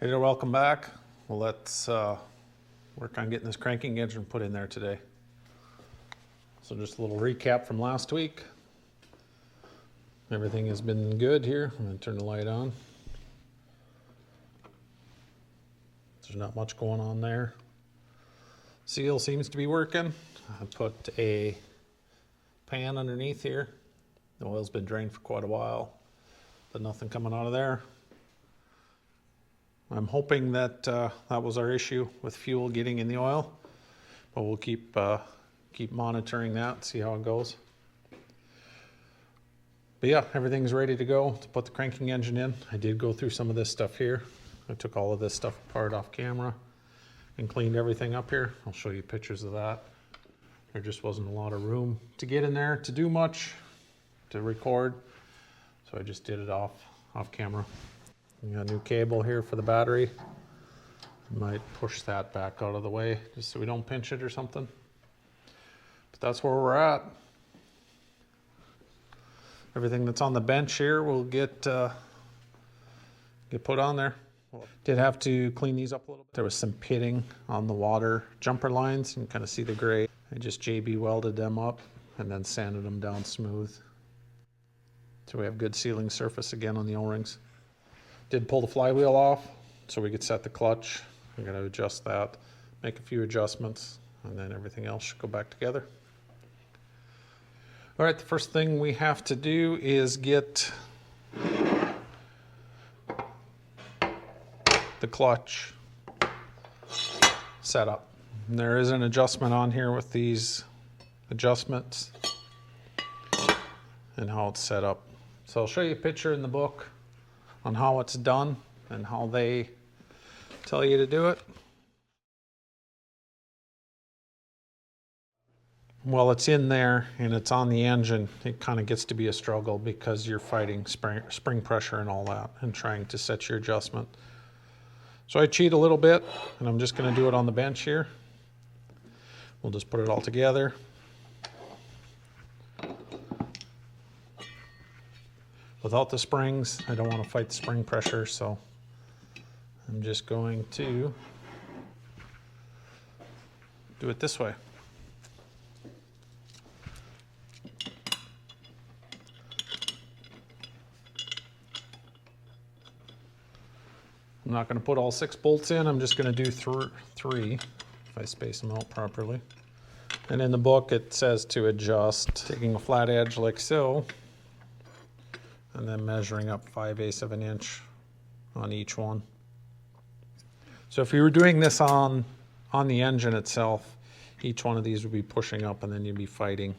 Hey there, welcome back. Well, let's work on getting this cranking engine put in there today. So just a little recap from last week. Everything has been good here. I'm going to turn the light on. There's not much going on there. Seal seems to be working. I put a pan underneath here. The oil's been drained for quite a while, but nothing coming out of there. I'm hoping that that was our issue with fuel getting in the oil, but we'll keep monitoring that, see how it goes. But yeah, everything's ready to go to put the cranking engine in. I did go through some of this stuff here. I took all of this stuff apart off camera and cleaned everything up here. I'll show you pictures of that. There just wasn't a lot of room to get in there to do much, to record, so I just did it off camera. We got a new cable here for the battery. Might push that back out of the way just so we don't pinch it or something. But that's where we're at. Everything that's on the bench here will get put on there. Did have to clean these up a little bit. There was some pitting on the water jumper lines. You can kind of see the gray. I just JB welded them up and then sanded them down smooth. So we have good sealing surface again on the O-rings. Did pull the flywheel off so we could set the clutch. We're going to adjust that, make a few adjustments, and then everything else should go back together. All right, the first thing we have to do is get the clutch set up. And there is an adjustment on here with these adjustments and how it's set up. So I'll show you a picture in the book on how it's done and how they tell you to do it. Well, it's in there and it's on the engine. It kind of gets to be a struggle because you're fighting spring pressure and all that and trying to set your adjustment. So I cheat a little bit and I'm just going to do it on the bench here. We'll just put it all together. Without the springs, I don't want to fight the spring pressure, so I'm just going to do it this way. I'm not going to put all 6 bolts in, I'm just going to do 3 if I space them out properly. And in the book it says to adjust, taking a flat edge like so, and then measuring up 5/8 of an inch on each one. So if you were doing this on the engine itself, each one of these would be pushing up and then you'd be fighting,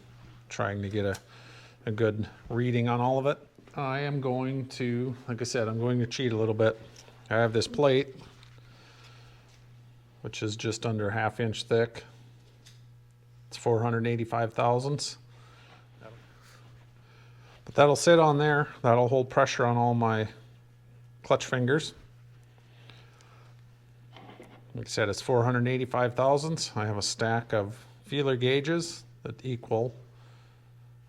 trying to get a good reading on all of it. I am going to, like I said, I'm going to cheat a little bit. I have this plate, which is just under 1/2 inch thick. It's 485 thousandths. But that'll sit on there. That'll hold pressure on all my clutch fingers. Like I said, it's 485 thousandths. I have a stack of feeler gauges that equal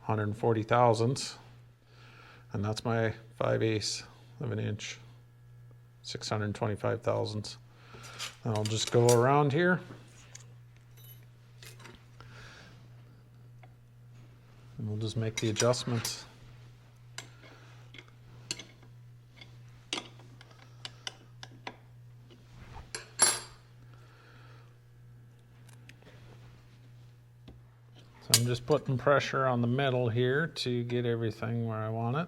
140 thousandths. And that's my 5/8 of an inch, 625 thousandths. And I'll just go around here. And we'll just make the adjustments. So I'm just putting pressure on the metal here to get everything where I want it.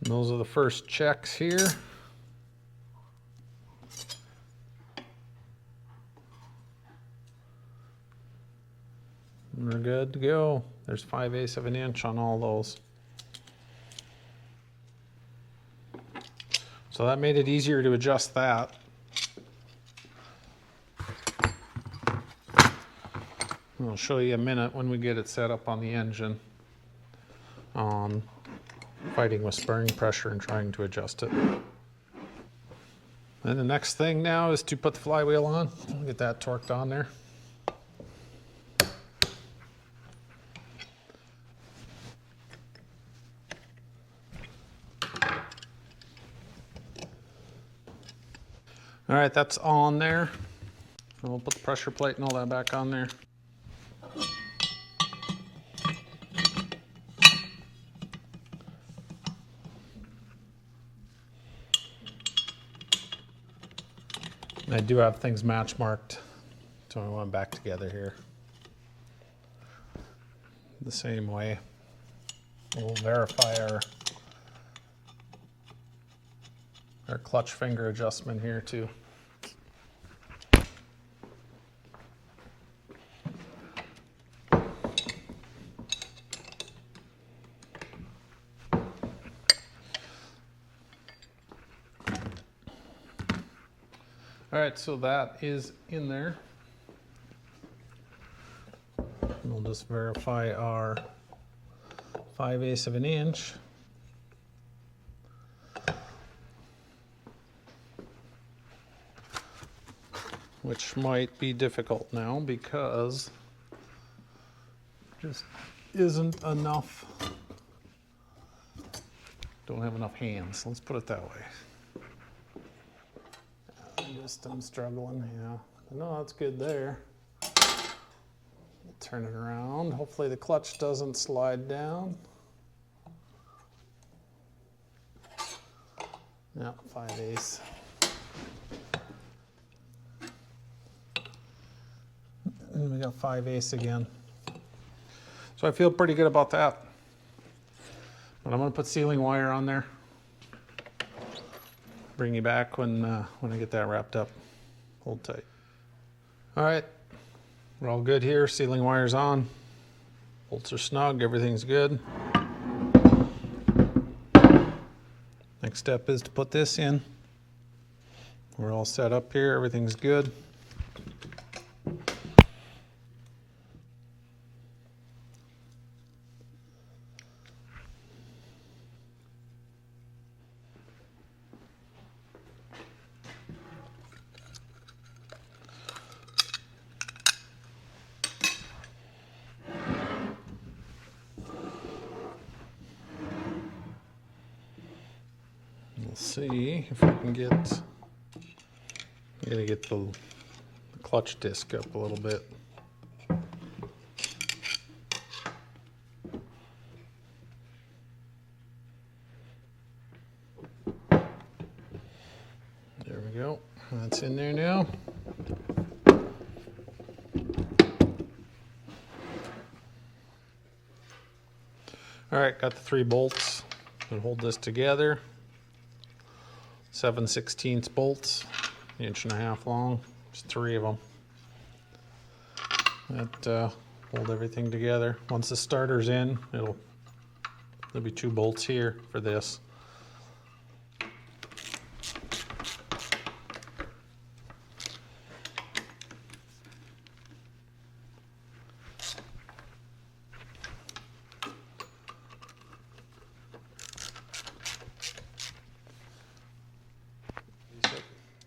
And those are the first checks here. And we're good to go. There's 5/8 of an inch on all those. So that made it easier to adjust that. I'll show you a minute when we get it set up on the engine, fighting with spring pressure and trying to adjust it. And the next thing now is to put the flywheel on. I'll get that torqued on there. All right, that's on there. And we'll put the pressure plate and all that back on there. And I do have things match marked, so I want them back together here. The same way. We'll verify our clutch finger adjustment here too. All right, so that is in there. And we'll just verify our 5/8 of an inch. Which might be difficult now because just isn't enough. Don't have enough hands, let's put it that way. I'm struggling, yeah. No, that's good there. We'll turn it around. Hopefully the clutch doesn't slide down. Yeah, 5/8. And we got 5/8 again. So I feel pretty good about that. But I'm gonna put sealing wire on there. Bring you back when I get that wrapped up. Hold tight. All right, we're all good here. Sealing wire's on. Bolts are snug, everything's good. Next step is to put this in. We're all set up here, everything's good. Let's see if we can get, I gotta get the clutch disc up a little bit. There we go, that's in there now. All right, got the 3 bolts that hold this together. 7/16 bolts, 1.5 inch long. There's 3 of them that hold everything together. Once the starter's in, there'll be 2 bolts here for this.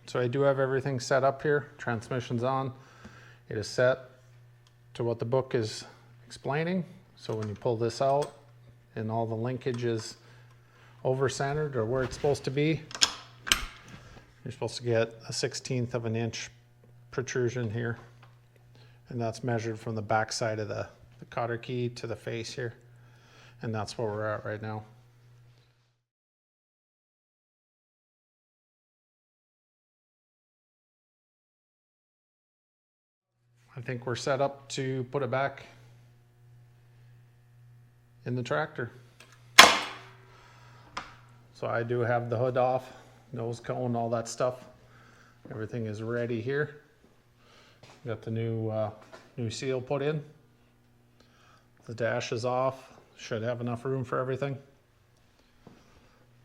So I do have everything set up here. Transmission's on. It is set to what the book is explaining. So when you pull this out and all the linkage is over-centered or where it's supposed to be, you're supposed to get a 1/16 of an inch protrusion here. And that's measured from the back side of the cotter key to the face here. And that's where we're at right now. I think we're set up to put it back in the tractor. So I do have the hood off, nose cone, all that stuff. Everything is ready here. Got the new seal put in. The dash is off. Should have enough room for everything.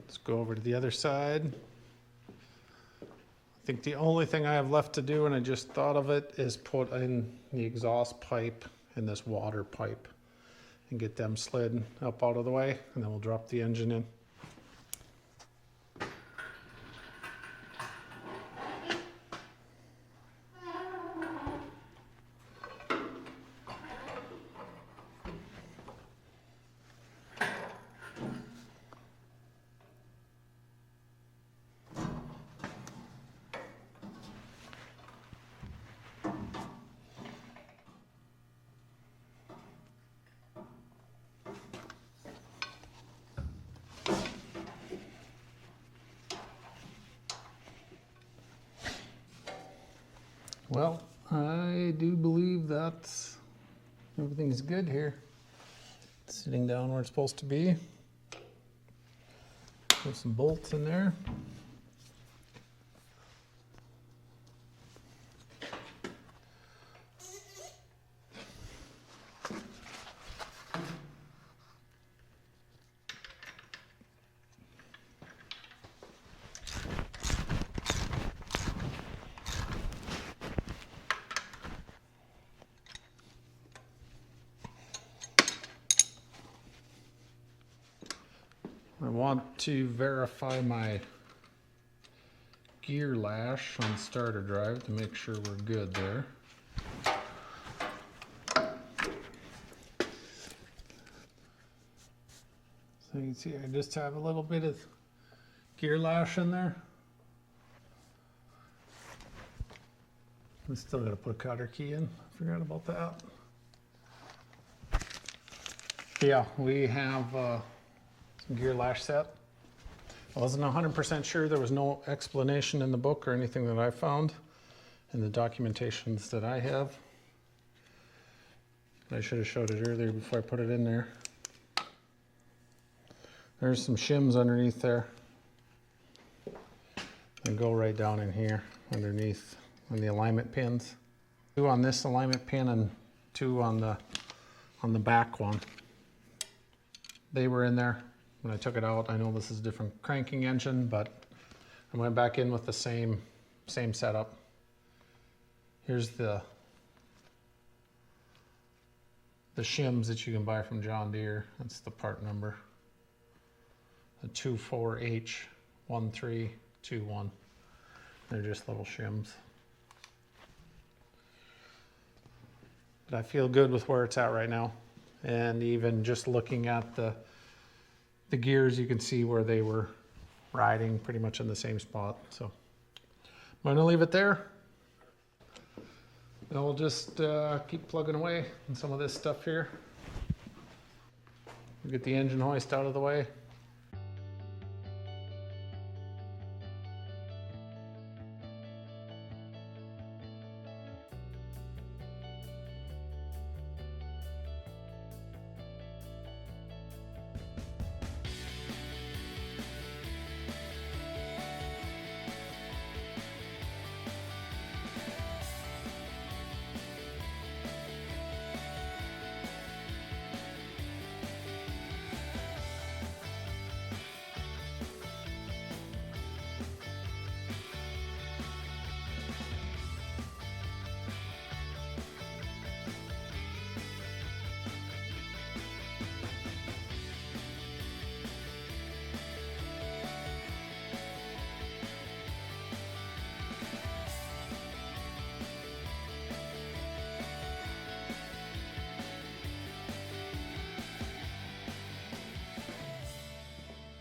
Let's go over to the other side. I think the only thing I have left to do, and I just thought of it, is put in the exhaust pipe and this water pipe and get them slid up out of the way, and then we'll drop the engine in. Well, I do believe that everything's good here. It's sitting down where it's supposed to be. Put some bolts in there. I want to verify my gear lash on starter drive to make sure we're good there. So you can see I just have a little bit of gear lash in there. I'm still got to put a cotter key in. I forgot about that. Yeah, we have some gear lash set. I wasn't 100% sure. There was no explanation in the book or anything that I found in the documentations that I have. I should have showed it earlier before I put it in there. There's some shims underneath there. And go right down in here underneath on the alignment pins. 2 on this alignment pin and 2 on the back one. They were in there when I took it out. I know this is a different cranking engine, but I went back in with the same setup. Here's the shims that you can buy from John Deere. That's the part number. The 24H1321. They're just little shims. But I feel good with where it's at right now. And even just looking at the gears, you can see where they were riding pretty much in the same spot. So I'm going to leave it there. And we'll just keep plugging away on some of this stuff here. We'll get the engine hoist out of the way.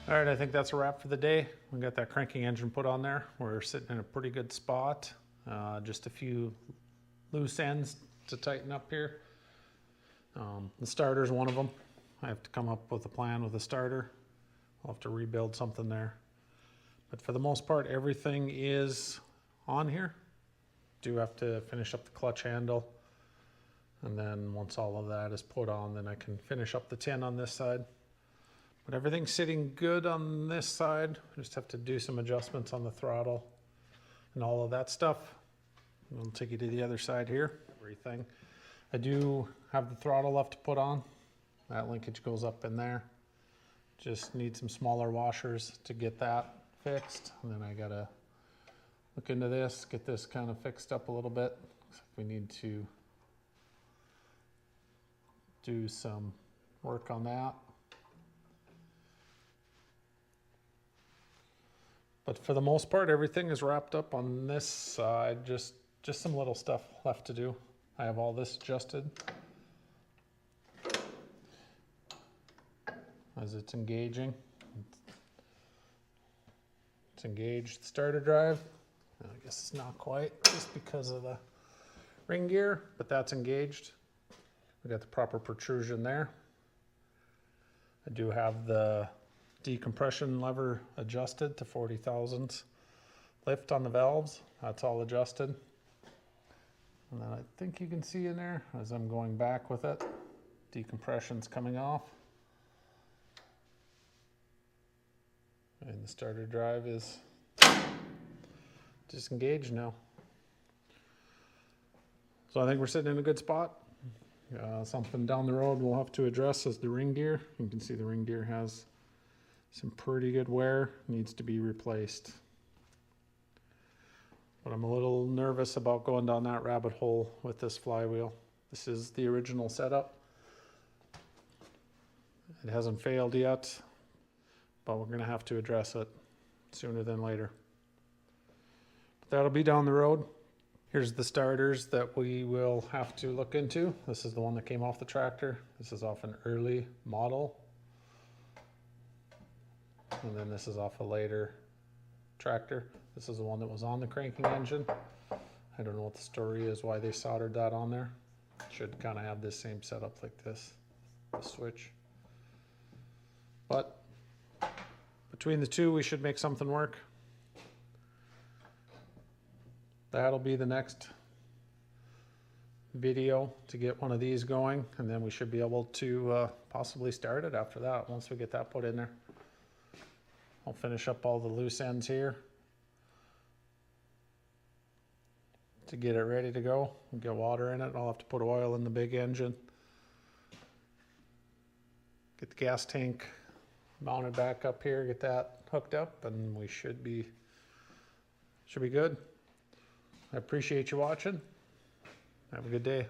All right, I think that's a wrap for the day. We got that cranking engine put on there. We're sitting in a pretty good spot. Just a few loose ends to tighten up here. The starter's one of them. I have to come up with a plan with the starter. I'll have to rebuild something there. But for the most part, everything is on here. Do have to finish up the clutch handle. And then once all of that is put on, then I can finish up the tin on this side. But everything's sitting good on this side. I just have to do some adjustments on the throttle and all of that stuff. And I'll take you to the other side here. Everything. I do have the throttle left to put on. That linkage goes up in there. Just need some smaller washers to get that fixed. And then I gotta look into this, get this kind of fixed up a little bit. We need to do some work on that. But for the most part, everything is wrapped up on this side. Just some little stuff left to do. I have all this adjusted as it's engaging. It's engaged. Starter drive, I guess it's not quite just because of the ring gear, but that's engaged. We got the proper protrusion there. I do have the decompression lever adjusted to 40 thousandths lift on the valves. That's all adjusted. And then I think you can see in there as I'm going back with it, decompression's coming off. And the starter drive is disengaged now. So I think we're sitting in a good spot. Something down the road we'll have to address is the ring gear. You can see the ring gear has some pretty good wear, needs to be replaced. But I'm a little nervous about going down that rabbit hole with this flywheel. This is the original setup. It hasn't failed yet, but we're gonna have to address it sooner than later. But that'll be down the road. Here's the starters that we will have to look into. This is the one that came off the tractor. This is off an early model. And then this is off a later tractor. This is the one that was on the cranking engine. I don't know what the story is, why they soldered that on there. Should kind of have this same setup like this, the switch. But between the two, we should make something work. That'll be the next video to get one of these going, and then we should be able to possibly start it after that once we get that put in there. I'll finish up all the loose ends here to get it ready to go. We'll get water in it. I'll have to put oil in the big engine. Get the gas tank mounted back up here, get that hooked up, and we should be good. I appreciate you watching. Have a good day.